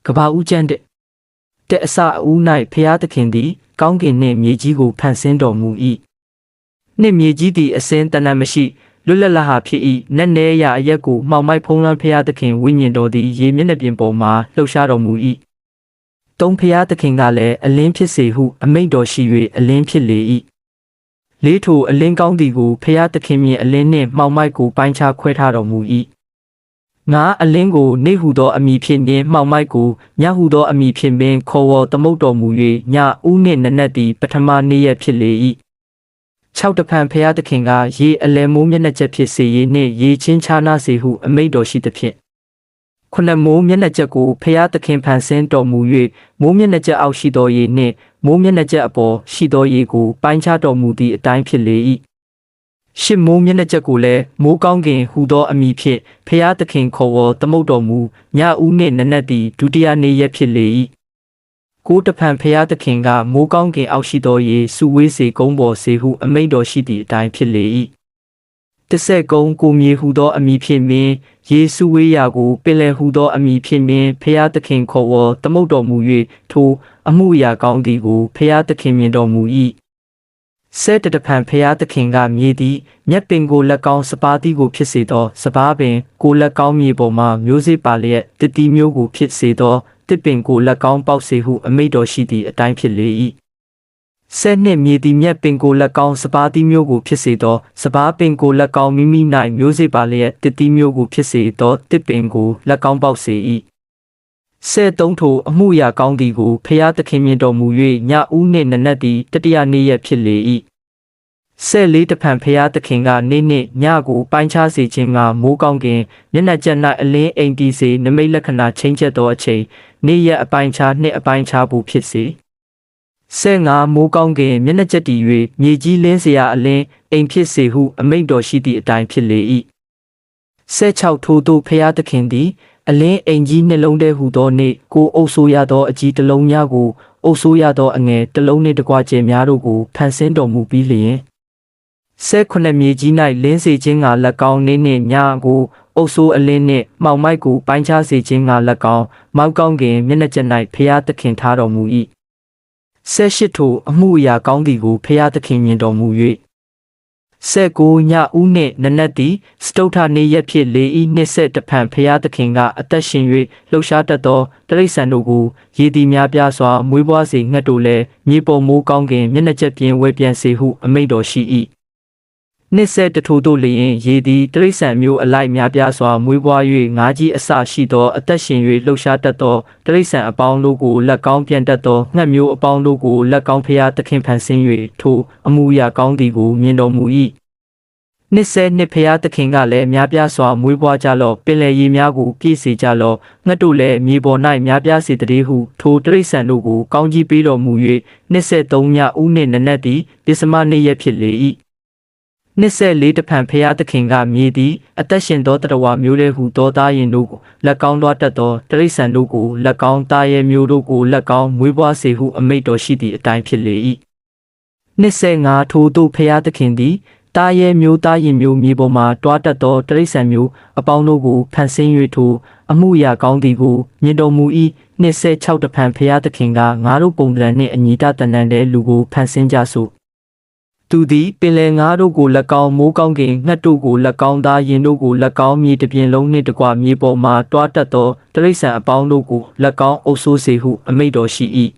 ကဘာဦးကျန်းတဲ့အစအဦး၌ဖျားသခင်သည်ကောင်းကင်နှင့်မြေကြီးကိုဖန်ဆင်းတော်မူ၏နှင့်မြေကြီးသည်အစင်းတဏ္ဍမရှိလွတ်လပ်လာဟာဖြစ်၏နက်နဲရာအရက်ကိုမှောင်မိုက်ဖုံးလွှမ်းဖျားသခင်ဝိညာဉ်တော်သည်ရေမျက်နှာပြင်ပေါ်မှလှုပ်ရှားတော်မူ၏သုံးဖျားသခင်ကလည်းအလင်းဖြစ်စေဟုအမိန့်တော်ရှိ၍အလင်းဖြစ်လေ၏လေးထိုအလင်းကောင်းသည်ကိုဖျားသခင်မြင်အလင်းနှင့်မှောင်မိုက်ကိုပိုင်းခြားခွဲထားတော်မူ၏ငါအလင်းကိုနေဟုသောအမည်ဖြင့်နှင့်မှောင်မိုက်ကိုညဟုသောအမည်ဖြင့်ပင်ခေါ်ဝေါ်သမုတ်တော်မူ၍ညဦးနှင့်နနက်သည်ပထမနေ့ရက်ဖြစ်လေ၏6တဖန်ဖျားသခင်ကရေအလယ်မိုးမျက်နှာချက်ဖြစ်စေရေးနှင့်ရေချင်းချာနာစေဟုအမိန့်တော်ရှိသဖြင့်9မိုးမျက်နှာချက်ကိုဖျားသခင်ဖန်ဆင်းတော်မူ၍မိုးမျက်နှာချက်အောက်ရှိသောရေနှင့်မိုးမျက်နှာချက်အပေါ်ရှိသောရေကိုပိုင်းခြားတော်မူသည့်အတိုင်းဖြစ်လေ၏ရှစ်မိုးမျက်နှာချက်ကိုလည်းမိုးကောင်းကင်ဟူသောအမည်ဖြင့်ဖျားသခင်ခေါ်ဝေါ်သမုတ်တော်မူညဦးနှင့်နနက်သည်ဒုတိယနေ့ရက်ဖြစ်လေ၏ကိုတဖန်ဖျားသခင်ကမိုးကောင်းကင်အောက်ရှိသောရေစုဝေးစေကုန်းပေါ်စေဟုအမိန့်တော်ရှိသည့်အတိုင်းဖြစ်လေ၏တဆက်ကုန်းကိုမြေဟူသောအမည်ဖြင့်ပင်ရေစုဝေးရာကိုပင်လယ်ဟူသောအမည်ဖြင့်ပင်ဖျားသခင်ခေါ်ဝေါ်သမုတ်တော်မူ၍ထိုအမှုအရာကောင်းသည်ကိုဖျားသခင်မြင်တော်မူ၏ဆဲတဖန်ဖျားသခင်ကမြေသည်မြက်ပင်ကိုလက်ကောင်းစပါးသည်ကိုဖြစ်စေသောစပါးပင်ကိုလက်ကောင်းမြေပေါ်မှမျိုးစေ့ပါလျက်တတိမျိုးကိုဖြစ်စေသောတစ်ပင်ကိုလက်ကောင်းပေါက်စေဟုအမိန့်တော်ရှိသည့်အတိုင်းဖြစ်လေ၏ဆဲနှင့်မြေသည်မြက်ပင်ကိုလက်ကောင်းစပါးသည်မျိုးကိုဖြစ်စေသောစပါးပင်ကိုလက်ကောင်းမိမိ၌မျိုးစေ့ပါလျက်တတိမျိုးကိုဖြစ်စေသောတစ်ပင်ကိုလက်ကောင်းပေါက်စေ၏ဆဲသုံးထိုအမှုရာကောင်းသည်ကိုဖျားသခင်မြင်တော်မူ၍ညဦးနှင့်နနက်သည်တတိယနေ့ရက်ဖြစ်လေ၏ဆဲလေးတဖန်ဖျားသခင်ကနေ့နှင့်ညကိုပိုင်းခြားစေခြင်းကမိုးကောင်းကင်မျက်နှာကျက်၌အလင်းအိမ်တီးစေနမိတ်လက္ခဏာချင်းချက်သောအချိန်နေ့ရက်အပိုင်းခြားနှင့်အပိုင်းခြားဖို့ဖြစ်စေဆဲငါမိုးကောင်းကင်မျက်နှာကျက်တည်၍မြေကြီးလင်းစရာအလင်းအိမ်ဖြစ်စေဟုအမိန့်တော်ရှိသည့်အတိုင်းဖြစ်လေ၏ဆဲ6ထိုသို့ဖျားသခင်သည်အလင်းအိမ်ကြီးနှလုံးထဲဟူသောနေ့ကိုအုပ်ဆိုးရသောအကြီးတစ်လုံးများကိုအုပ်ဆိုးရသောအငယ်တစ်လုံးနှင့်တကွကျဲများတို့ကိုဖန်ဆင်းတော်မူပြီးလျင်ဆဲ9မြေကြီး၌လင်းစေခြင်းကလက်ကောင်းနေနှင့်ညကိုအုပ်ဆိုးအလင်းနှင့်မှောင်မိုက်ကိုပိုင်းခြားစေခြင်းကလက်ကောင်းမောက်ကောင်းကင်မျက်နှာကျက်၌ဖျားသခင်ထားတော်မူ၏ဆဲ8ထိုအမှုအရာကောင်းသည်ကိုဖျားသခင်မြင်တော်မူ၍ဆဲ9ညဦးနှင့်နနက်သည်စတုထနေ့ရက်ဖြစ်လေ၏နှစ်ဆက်တဖန်ဖျားသခင်ကအသက်ရှင်၍လှုပ်ရှားတတ်သောတိရစ္ဆာန်တို့ကိုရေသည်များပြားစွာမွေးပွားစေငှက်တို့လည်းမြေပေါ်မိုးကောင်းကင်မျက်နှာကျက်ပြင်းဝဲပြန်စေဟုအမိန့်တော်ရှိ၏နှစ်ဆက်တထိုးတို့လျင်ရေသည်တိရစ္ဆာန်မျိုးအလိုက်များပြားစွာမွေးပွား၍ငါးကြီးအစရှိသောအသက်ရှင်၍လှုပ်ရှားတတ်သောတိရစ္ဆာန်အပေါင်းတို့ကိုလက်ကောင်းပြန်တတ်သောငှက်မျိုးအပေါင်းတို့ကိုလက်ကောင်းဖျားသခင်ဖန်ဆင်း၍ထိုအမှုရာကောင်းသည်ကိုမြင်တော်မူ၏နှစ်ဆက်နှစ်ဖျားသခင်ကလည်းများပြားစွာမွေးပွားကြလော့ပင်လယ်ရေများကိုပြည့်စေကြလော့ငှက်တို့လည်းမြေပေါ်၌များပြားစေတည်းဟုထိုတိရစ္ဆာန်တို့ကိုကောင်းကြီးပေးတော်မူ၍နှစ်ဆက်3ညဦးနှင့်နနက်သည်ပစ္စမနေ့ရက်ဖြစ်လေ၏နှစ်ဆက်4တဖန်ဖျားသခင်ကမြေသည်အသက်ရှင်သောတရဝမျိုးလေးဟုသောသားရင်တို့ကိုလက်ကောင်းသွားတတ်သောတိရစ္ဆာန်တို့ကိုလက်ကောင်းသားရဲမျိုးတို့ကိုလက်ကောင်းမွေးပွားစေဟုအမိန့်တော်ရှိသည့်အတိုင်းဖြစ်လေ၏နှစ်ဆက်5ထိုသို့ဖျားသခင်သည်သားရဲမျိုးသားရင်မျိုးမြေပေါ်မှတွားတတ်သောတိရစ္ဆာန်မျိုးအပေါင်းတို့ကိုဖန်ဆင်း၍ထိုအမှုရာကောင်းသည်ကိုမြင်တော်မူ၏နှစ်ဆက်6တဖန်ဖျားသခင်ကငါတို့ပုံသဏ္ဍာန်နှင့်အညီတတန်တန်တဲ့လူကိုဖန်ဆင်းကြစို့သူသည်ပင်လယ်ငါးတို့ကိုလက်ကောင်းမိုးကောင်းကင်ငှက်တို့ကိုလက်ကောင်းသားရင်တို့ကိုလက်ကောင်းမြေတစ်ပြင်လုံးနှင့်တကွမြေပေါ်မှတွားတတ်သောတိရစ္ဆာန်အပေါင်းတို့ကိုလက်ကောင်းအုပ်ဆိုးစေဟုအမိန့်တော်ရှိ၏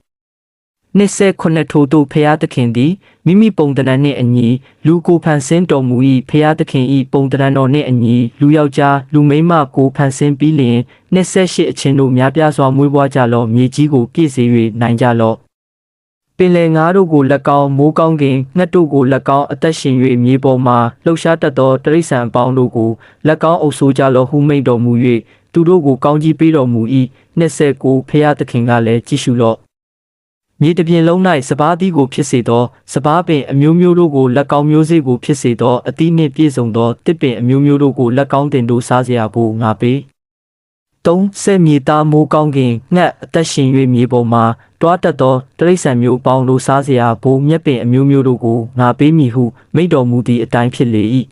နှစ်ဆက်9ထိုသို့ဖျားသခင်သည်မိမိပုံသဏ္ဍာန်နှင့်အညီလူကိုဖန်ဆင်းတော်မူ၏ဖျားသခင်၏ပုံသဏ္ဍာန်တော်နှင့်အညီလူယောက်ျားလူမိန်းမကိုဖန်ဆင်းပြီးလျှင်နှစ်ဆက်8အချင်းတို့များပြားစွာမွေးပွားကြလော့မြေကြီးကိုပြည့်စေ၍နိုင်ကြလော့ပင်လယ်ငါးတို့ကိုလက်ကောင်းမိုးကောင်းကင်ငှက်တို့ကိုလက်ကောင်းအသက်ရှင်၍မြေပေါ်မှလှုပ်ရှားတတ်သောတိရစ္ဆာန်အပေါင်းတို့ကိုလက်ကောင်းအုပ်ဆိုးကြလော့ဟုမိန့်တော်မူ၍သူတို့ကိုကောင်းကြီးပေးတော်မူ၏နှစ်ဆက်9ဖျားသခင်ကလည်းကြည့်ရှုလော့မြေတစ်ပြင်လုံး၌စပါးသီးကိုဖြစ်စေသောစပါးပင်အမျိုးမျိုးတို့ကိုလက်ကောင်းမျိုးစေ့ကိုဖြစ်စေသောအသီးနှင့်ပြည့်စုံသောတစ်ပင်အမျိုးမျိုးတို့ကိုလက်ကောင်းတင်တို့စားเสียဖို့ငါပေး3ဆက်မြေသားမိုးကောင်းကင်ငှက်အသက်ရှင်၍မြေပေါ်မှာတွားတတ်သောတိရစ္ဆာန်မျိုးအပေါင်းတို့စားเสียဖို့မြက်ပင်အမျိုးမျိုးတို့ကိုငါပေးမည်ဟုမိန့်တော်မူသည့်အတိုင်းဖြစ်လေ၏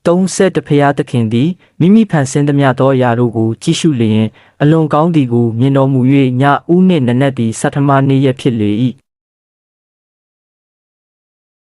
31ဖျားသခင်သည်မိမိဖန်ဆင်းသမျှသောအရာတို့ကိုကြည့်ရှုလျင်အလွန်ကောင်းသည်ကိုမြင်တော်မူ၍ညဦးနှင့်နနက်သည်ဆဋ္ဌမနေ့ရက်ဖြစ်လေ၏